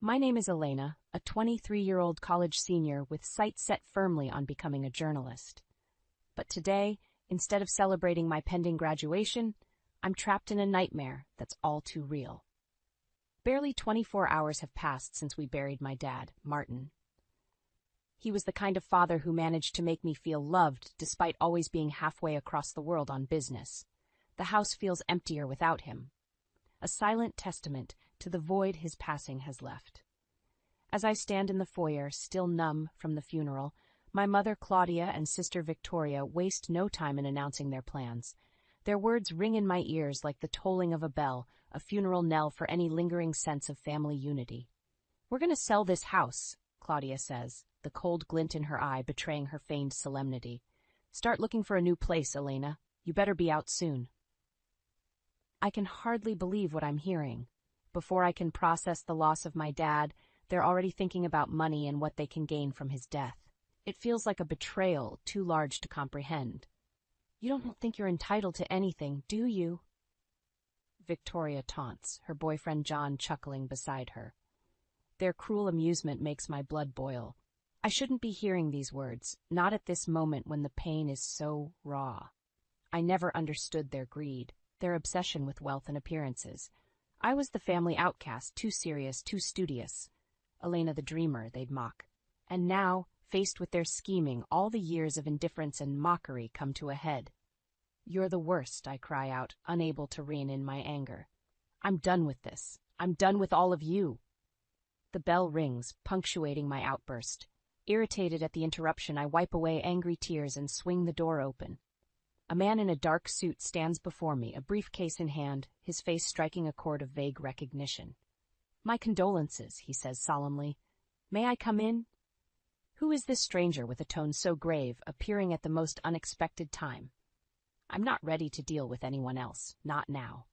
My name is Elena, a 23-year-old college senior with sights set firmly on becoming a journalist. But today, instead of celebrating my pending graduation, I'm trapped in a nightmare that's all too real. Barely 24 hours have passed since we buried my dad, Martin. He was the kind of father who managed to make me feel loved despite always being halfway across the world on business. The house feels emptier without him, a silent testament to the void his passing has left. As I stand in the foyer, still numb from the funeral, my mother Claudia and sister Victoria waste no time in announcing their plans. Their words ring in my ears like the tolling of a bell, a funeral knell for any lingering sense of family unity. "We're going to sell this house," Claudia says, the cold glint in her eye betraying her feigned solemnity. "Start looking for a new place, Elena. You better be out soon." I can hardly believe what I'm hearing. Before I can process the loss of my dad, they're already thinking about money and what they can gain from his death. It feels like a betrayal too large to comprehend. "You don't think you're entitled to anything, do you?" Victoria taunts, her boyfriend John chuckling beside her. Their cruel amusement makes my blood boil. I shouldn't be hearing these words, not at this moment when the pain is so raw. I never understood their greed, their obsession with wealth and appearances. I was the family outcast, too serious, too studious. Elena the dreamer, they'd mock. And now, faced with their scheming, all the years of indifference and mockery come to a head. "You're the worst," I cry out, unable to rein in my anger. "I'm done with this. I'm done with all of you." The bell rings, punctuating my outburst. Irritated at the interruption, I wipe away angry tears and swing the door open. A man in a dark suit stands before me, a briefcase in hand, his face striking a chord of vague recognition. "My condolences," he says solemnly. "May I come in?" Who is this stranger with a tone so grave, appearing at the most unexpected time? I'm not ready to deal with anyone else, not now.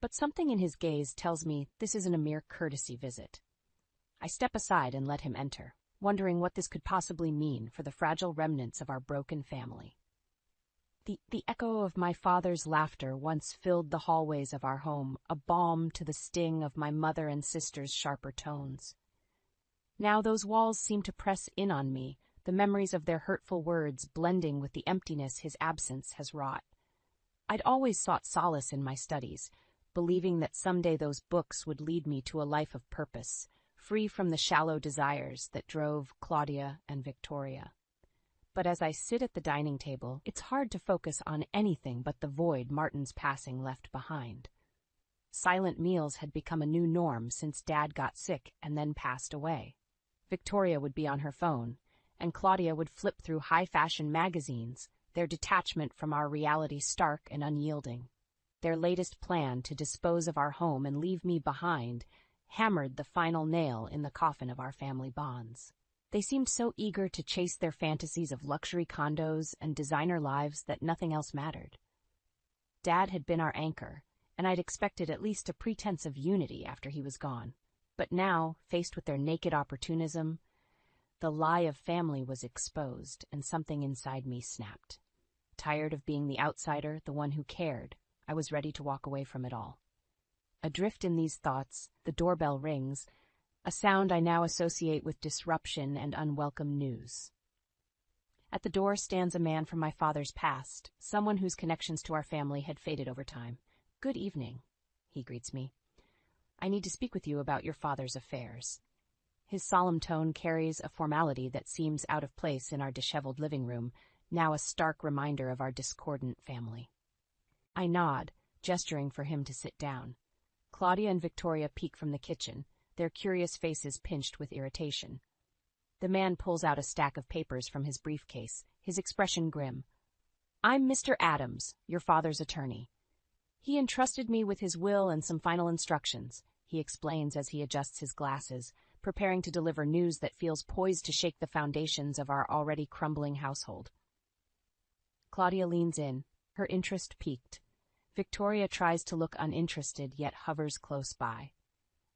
But something in his gaze tells me this isn't a mere courtesy visit. I step aside and let him enter, wondering what this could possibly mean for the fragile remnants of our broken family. The echo of my father's laughter once filled the hallways of our home, a balm to the sting of my mother and sister's sharper tones. Now those walls seem to press in on me, the memories of their hurtful words blending with the emptiness his absence has wrought. I'd always sought solace in my studies, believing that someday those books would lead me to a life of purpose, free from the shallow desires that drove Claudia and Victoria. But as I sit at the dining table, it's hard to focus on anything but the void Martin's passing left behind. Silent meals had become a new norm since Dad got sick and then passed away. Victoria would be on her phone, and Claudia would flip through high-fashion magazines, their detachment from our reality stark and unyielding. Their latest plan to dispose of our home and leave me behind hammered the final nail in the coffin of our family bonds. They seemed so eager to chase their fantasies of luxury condos and designer lives that nothing else mattered. Dad had been our anchor, and I'd expected at least a pretense of unity after he was gone. But now, faced with their naked opportunism, the lie of family was exposed, and something inside me snapped. Tired of being the outsider, the one who cared, I was ready to walk away from it all. Adrift in these thoughts, the doorbell rings, a sound I now associate with disruption and unwelcome news. At the door stands a man from my father's past, someone whose connections to our family had faded over time. "Good evening," he greets me. "I need to speak with you about your father's affairs." His solemn tone carries a formality that seems out of place in our disheveled living room, now a stark reminder of our discordant family. I nod, gesturing for him to sit down. Claudia and Victoria peek from the kitchen, their curious faces pinched with irritation. The man pulls out a stack of papers from his briefcase, his expression grim. "I'm Mr. Adams, your father's attorney. He entrusted me with his will and some final instructions," he explains as he adjusts his glasses, preparing to deliver news that feels poised to shake the foundations of our already crumbling household. Claudia leans in, her interest piqued. Victoria tries to look uninterested, yet hovers close by.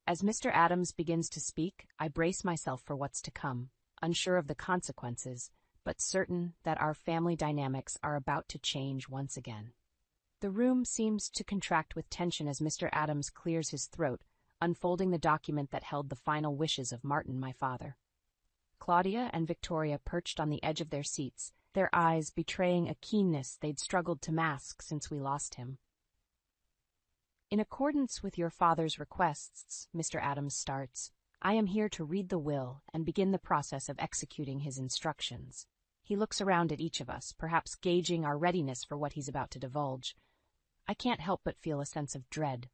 As Mr. Adams begins to speak, I brace myself for what's to come, unsure of the consequences, but certain that our family dynamics are about to change once again. The room seems to contract with tension as Mr. Adams clears his throat, unfolding the document that held the final wishes of Martin, my father. Claudia and Victoria perched on the edge of their seats, their eyes betraying a keenness they'd struggled to mask since we lost him. In accordance with your father's requests, Mr. Adams starts, I am here to read the will and begin the process of executing his instructions. He looks around at each of us, perhaps gauging our readiness for what he's about to divulge. I can't help but feel a sense of dread.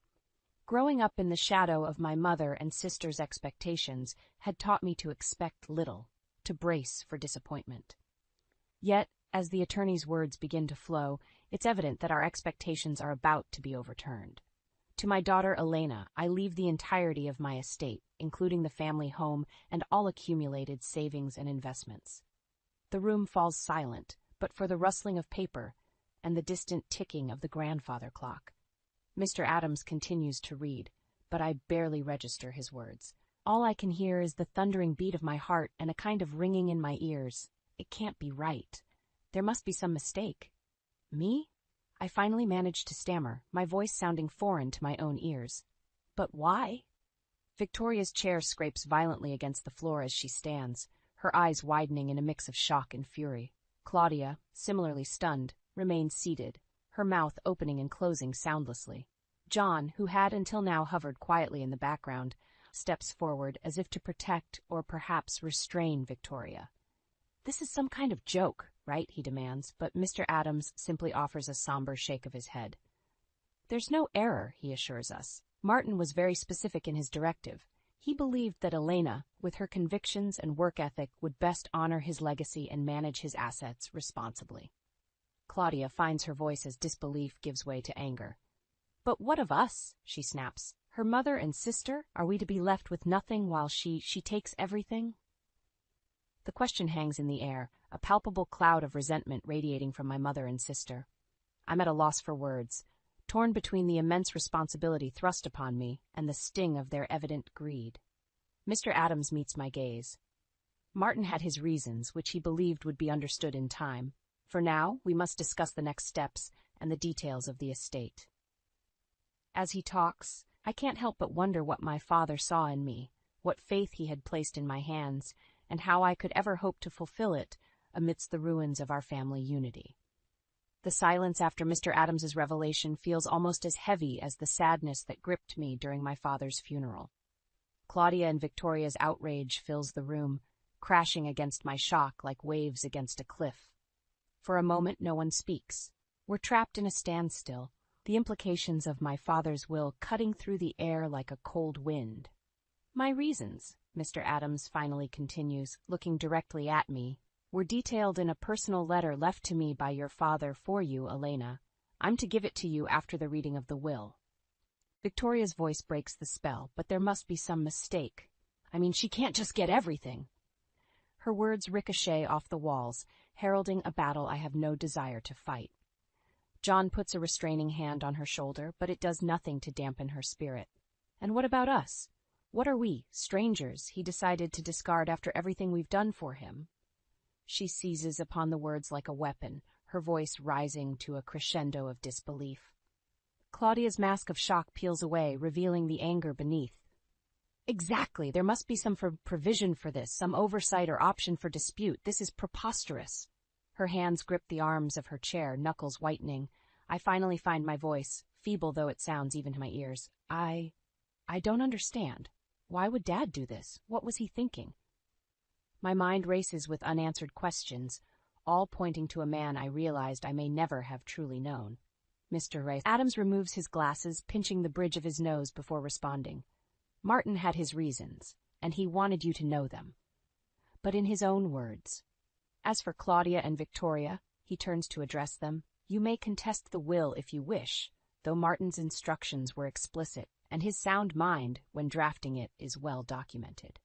Growing up in the shadow of my mother and sister's expectations had taught me to expect little, to brace for disappointment. Yet, as the attorney's words begin to flow, it's evident that our expectations are about to be overturned. To my daughter Elena, I leave the entirety of my estate, including the family home and all accumulated savings and investments. The room falls silent, but for the rustling of paper and the distant ticking of the grandfather clock. Mr. Adams continues to read, but I barely register his words. All I can hear is the thundering beat of my heart and a kind of ringing in my ears. It can't be right. There must be some mistake. Me? I finally managed to stammer, my voice sounding foreign to my own ears. But why? Victoria's chair scrapes violently against the floor as she stands, her eyes widening in a mix of shock and fury. Claudia, similarly stunned, remains seated, her mouth opening and closing soundlessly. John, who had until now hovered quietly in the background, steps forward as if to protect or perhaps restrain Victoria. This is some kind of joke, right? He demands, but Mr. Adams simply offers a somber shake of his head. There's no error, he assures us. Martin was very specific in his directive. He believed that Elena, with her convictions and work ethic, would best honor his legacy and manage his assets responsibly. Claudia finds her voice as disbelief gives way to anger. But what of us? She snaps. Her mother and sister? Are we to be left with nothing while she takes everything? The question hangs in the air, a palpable cloud of resentment radiating from my mother and sister. I'm at a loss for words, torn between the immense responsibility thrust upon me and the sting of their evident greed. Mr. Adams meets my gaze. Martin had his reasons, which he believed would be understood in time. For now, we must discuss the next steps and the details of the estate. As he talks, I can't help but wonder what my father saw in me, what faith he had placed in my hands, and how I could ever hope to fulfill it amidst the ruins of our family unity. The silence after Mr. Adams's revelation feels almost as heavy as the sadness that gripped me during my father's funeral. Claudia and Victoria's outrage fills the room, crashing against my shock like waves against a cliff. For a moment, no one speaks. We're trapped in a standstill, the implications of my father's will cutting through the air like a cold wind. My reasons, Mr. Adams finally continues, looking directly at me, were detailed in a personal letter left to me by your father for you, Elena. I'm to give it to you after the reading of the will. Victoria's voice breaks the spell, but there must be some mistake. I mean, she can't just get everything. Her words ricochet off the walls, heralding a battle I have no desire to fight. John puts a restraining hand on her shoulder, but it does nothing to dampen her spirit. And what about us? What are we, strangers, he decided to discard after everything we've done for him? She seizes upon the words like a weapon, her voice rising to a crescendo of disbelief. Claudia's mask of shock peels away, revealing the anger beneath. Exactly, there must be some provision for this, some oversight or option for dispute. This is preposterous. Her hands grip the arms of her chair, knuckles whitening. I finally find my voice, feeble though it sounds even to my ears. I don't understand. Why would Dad do this? What was he thinking? My mind races with unanswered questions, all pointing to a man I realized I may never have truly known. Mr. Ray. Adams removes his glasses, pinching the bridge of his nose before responding. Martin had his reasons, and he wanted you to know them. But in his own words. As for Claudia and Victoria, he turns to address them, you may contest the will if you wish, though Martin's instructions were explicit, and his sound mind, when drafting it, is well documented.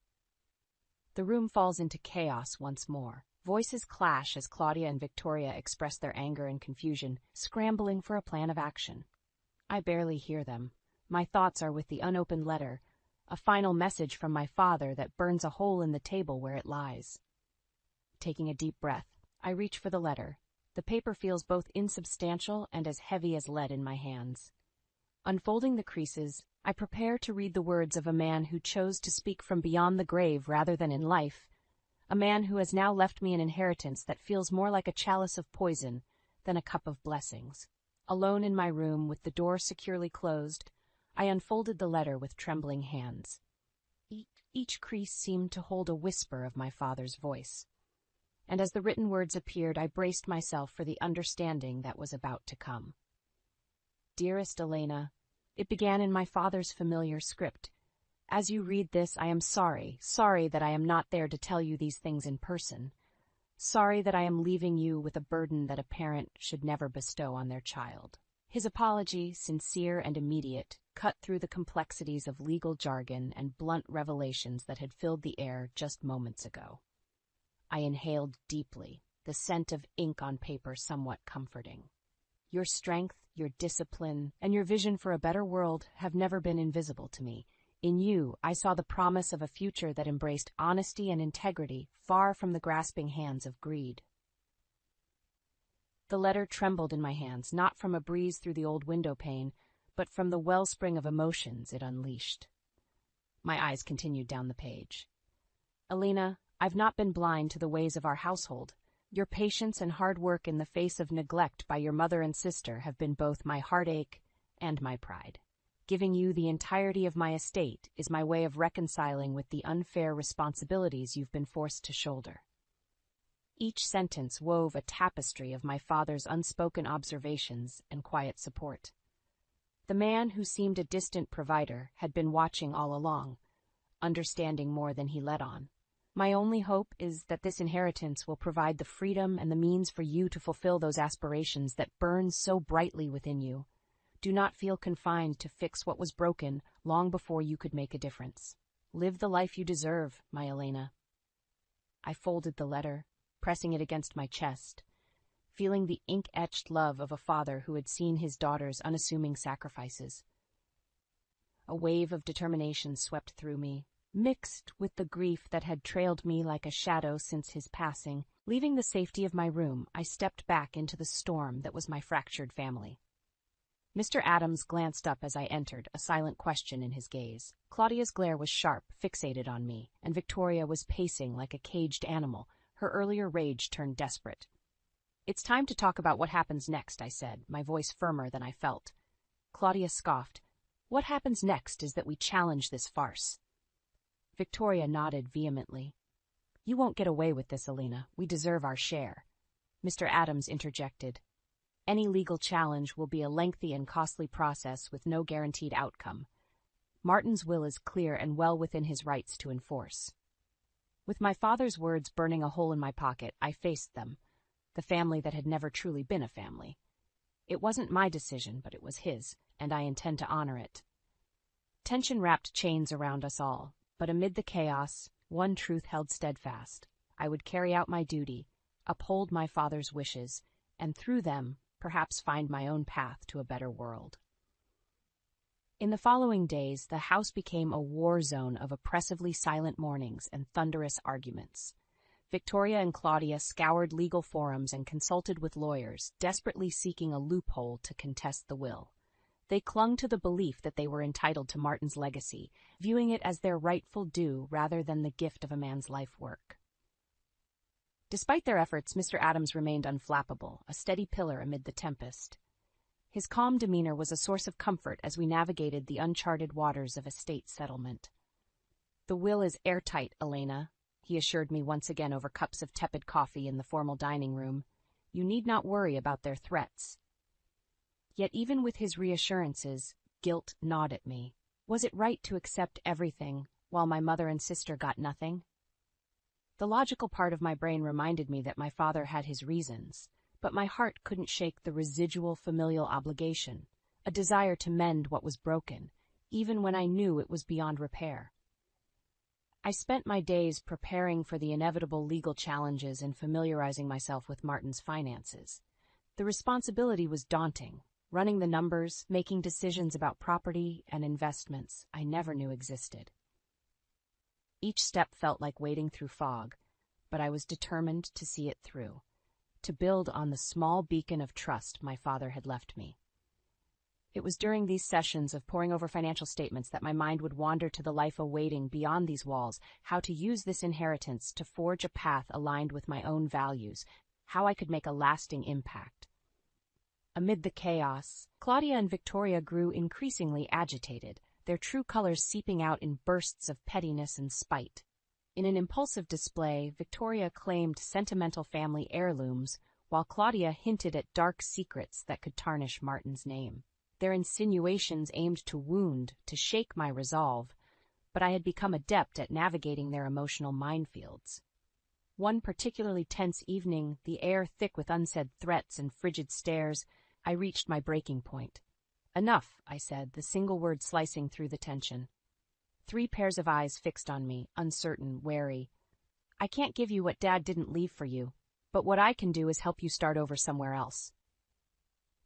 The room falls into chaos once more. Voices clash as Claudia and Victoria express their anger and confusion, scrambling for a plan of action. I barely hear them. My thoughts are with the unopened letter, a final message from my father that burns a hole in the table where it lies. Taking a deep breath, I reach for the letter. The paper feels both insubstantial and as heavy as lead in my hands. Unfolding the creases, I prepare to read the words of a man who chose to speak from beyond the grave rather than in life, a man who has now left me an inheritance that feels more like a chalice of poison than a cup of blessings. Alone in my room, with the door securely closed, I unfolded the letter with trembling hands. Each crease seemed to hold a whisper of my father's voice, and as the written words appeared, I braced myself for the understanding that was about to come. Dearest Elena, it began in my father's familiar script. As you read this, I am sorry that I am not there to tell you these things in person. Sorry that I am leaving you with a burden that a parent should never bestow on their child. His apology, sincere and immediate, cut through the complexities of legal jargon and blunt revelations that had filled the air just moments ago. I inhaled deeply, the scent of ink on paper somewhat comforting. Your strength, your discipline, and your vision for a better world have never been invisible to me. In you, I saw the promise of a future that embraced honesty and integrity, far from the grasping hands of greed. The letter trembled in my hands, not from a breeze through the old window pane, but from the wellspring of emotions it unleashed. My eyes continued down the page. Elena, I've not been blind to the ways of our household. Your patience and hard work in the face of neglect by your mother and sister have been both my heartache and my pride. Giving you the entirety of my estate is my way of reconciling with the unfair responsibilities you've been forced to shoulder. Each sentence wove a tapestry of my father's unspoken observations and quiet support. The man who seemed a distant provider had been watching all along, understanding more than he let on. My only hope is that this inheritance will provide the freedom and the means for you to fulfill those aspirations that burn so brightly within you. Do not feel confined to fix what was broken long before you could make a difference. Live the life you deserve, my Elena. I folded the letter, pressing it against my chest, feeling the ink-etched love of a father who had seen his daughter's unassuming sacrifices. A wave of determination swept through me, mixed with the grief that had trailed me like a shadow since his passing. Leaving the safety of my room, I stepped back into the storm that was my fractured family. Mr. Adams glanced up as I entered, a silent question in his gaze. Claudia's glare was sharp, fixated on me, and Victoria was pacing like a caged animal, her earlier rage turned desperate. It's time to talk about what happens next, I said, my voice firmer than I felt. Claudia scoffed. What happens next is that we challenge this farce. Victoria nodded vehemently. You won't get away with this, Elena. We deserve our share. Mr. Adams interjected. Any legal challenge will be a lengthy and costly process with no guaranteed outcome. Martin's will is clear and well within his rights to enforce. With my father's words burning a hole in my pocket, I faced them, the family that had never truly been a family. It wasn't my decision, but it was his, and I intend to honor it. Tension wrapped chains around us all, but amid the chaos, one truth held steadfast. I would carry out my duty, uphold my father's wishes, and through them, perhaps find my own path to a better world. In the following days, the house became a war zone of oppressively silent mornings and thunderous arguments. Victoria and Claudia scoured legal forums and consulted with lawyers, desperately seeking a loophole to contest the will. They clung to the belief that they were entitled to Martin's legacy, viewing it as their rightful due rather than the gift of a man's life work. Despite their efforts, Mr. Adams remained unflappable, a steady pillar amid the tempest. His calm demeanor was a source of comfort as we navigated the uncharted waters of estate settlement. The will is airtight, Elena, he assured me once again over cups of tepid coffee in the formal dining room. You need not worry about their threats. Yet even with his reassurances, guilt gnawed at me. Was it right to accept everything while my mother and sister got nothing? The logical part of my brain reminded me that my father had his reasons, but my heart couldn't shake the residual familial obligation, a desire to mend what was broken, even when I knew it was beyond repair. I spent my days preparing for the inevitable legal challenges and familiarizing myself with Martin's finances. The responsibility was daunting, running the numbers, making decisions about property and investments I never knew existed. Each step felt like wading through fog, but I was determined to see it through, to build on the small beacon of trust my father had left me. It was during these sessions of poring over financial statements that my mind would wander to the life awaiting beyond these walls, how to use this inheritance to forge a path aligned with my own values, how I could make a lasting impact. Amid the chaos, Claudia and Victoria grew increasingly agitated, their true colors seeping out in bursts of pettiness and spite. In an impulsive display, Victoria claimed sentimental family heirlooms, while Claudia hinted at dark secrets that could tarnish Martin's name. Their insinuations aimed to wound, to shake my resolve, but I had become adept at navigating their emotional minefields. One particularly tense evening, the air thick with unsaid threats and frigid stares, I reached my breaking point. "Enough," I said, the single word slicing through the tension. 3 pairs of eyes fixed on me, uncertain, wary. "I can't give you what Dad didn't leave for you, but what I can do is help you start over somewhere else."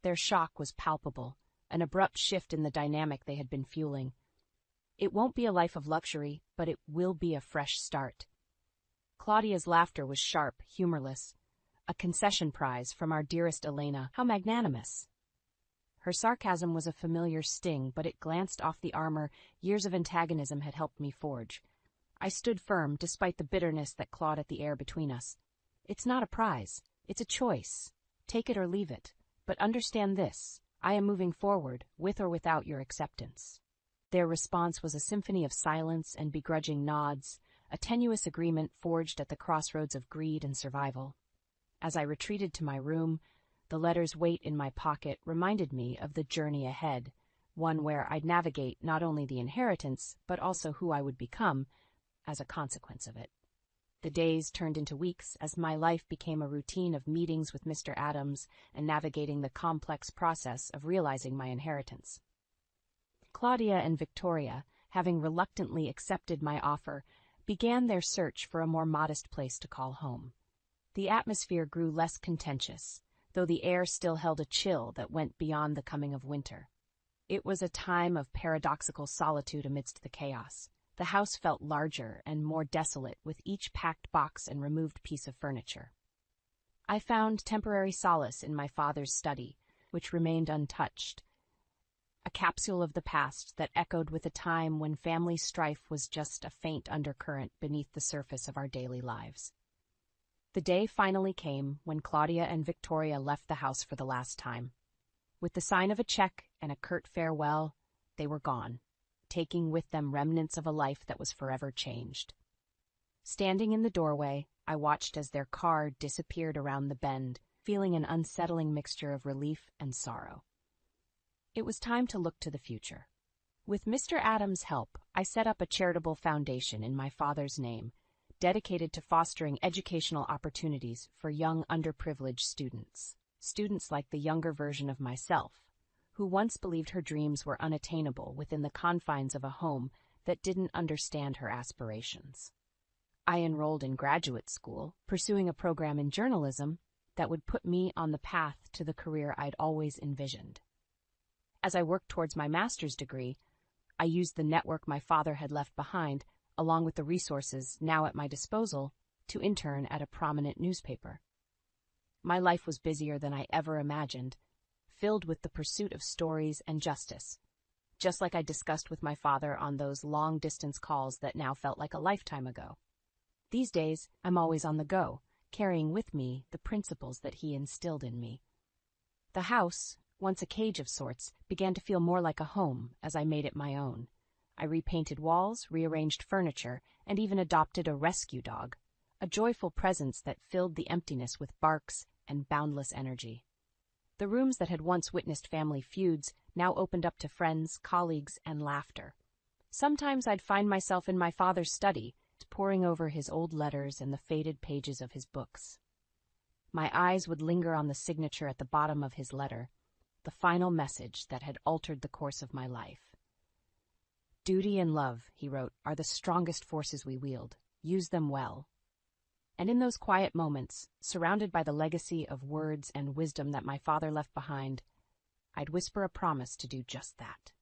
Their shock was palpable, an abrupt shift in the dynamic they had been fueling. "It won't be a life of luxury, but it will be a fresh start." Claudia's laughter was sharp, humorless. "A concession prize from our dearest Elena. How magnanimous." Her sarcasm was a familiar sting, but it glanced off the armor years of antagonism had helped me forge. I stood firm, despite the bitterness that clawed at the air between us. "It's not a prize. It's a choice. Take it or leave it. But understand this. I am moving forward, with or without your acceptance." Their response was a symphony of silence and begrudging nods, a tenuous agreement forged at the crossroads of greed and survival. As I retreated to my room, the letter's weight in my pocket reminded me of the journey ahead, one where I'd navigate not only the inheritance, but also who I would become as a consequence of it. The days turned into weeks as my life became a routine of meetings with Mr. Adams and navigating the complex process of realizing my inheritance. Claudia and Victoria, having reluctantly accepted my offer, began their search for a more modest place to call home. The atmosphere grew less contentious, though the air still held a chill that went beyond the coming of winter. It was a time of paradoxical solitude amidst the chaos. The house felt larger and more desolate with each packed box and removed piece of furniture. I found temporary solace in my father's study, which remained untouched, a capsule of the past that echoed with a time when family strife was just a faint undercurrent beneath the surface of our daily lives. The day finally came when Claudia and Victoria left the house for the last time. With the sign of a check and a curt farewell, they were gone, taking with them remnants of a life that was forever changed. Standing in the doorway, I watched as their car disappeared around the bend, feeling an unsettling mixture of relief and sorrow. It was time to look to the future. With Mr. Adams' help, I set up a charitable foundation in my father's name, dedicated to fostering educational opportunities for young underprivileged students like the younger version of myself, who once believed her dreams were unattainable within the confines of a home that didn't understand her aspirations. I enrolled in graduate school, pursuing a program in journalism that would put me on the path to the career I'd always envisioned. As I worked towards my master's degree, I used the network my father had left behind, along with the resources now at my disposal, to intern at a prominent newspaper. My life was busier than I ever imagined, filled with the pursuit of stories and justice, just like I discussed with my father on those long-distance calls that now felt like a lifetime ago. These days, I'm always on the go, carrying with me the principles that he instilled in me. The house, once a cage of sorts, began to feel more like a home as I made it my own. I repainted walls, rearranged furniture, and even adopted a rescue dog, a joyful presence that filled the emptiness with barks and boundless energy. The rooms that had once witnessed family feuds now opened up to friends, colleagues, and laughter. Sometimes I'd find myself in my father's study, poring over his old letters and the faded pages of his books. My eyes would linger on the signature at the bottom of his letter, the final message that had altered the course of my life. "Duty and love," he wrote, "are the strongest forces we wield. Use them well." And in those quiet moments, surrounded by the legacy of words and wisdom that my father left behind, I'd whisper a promise to do just that.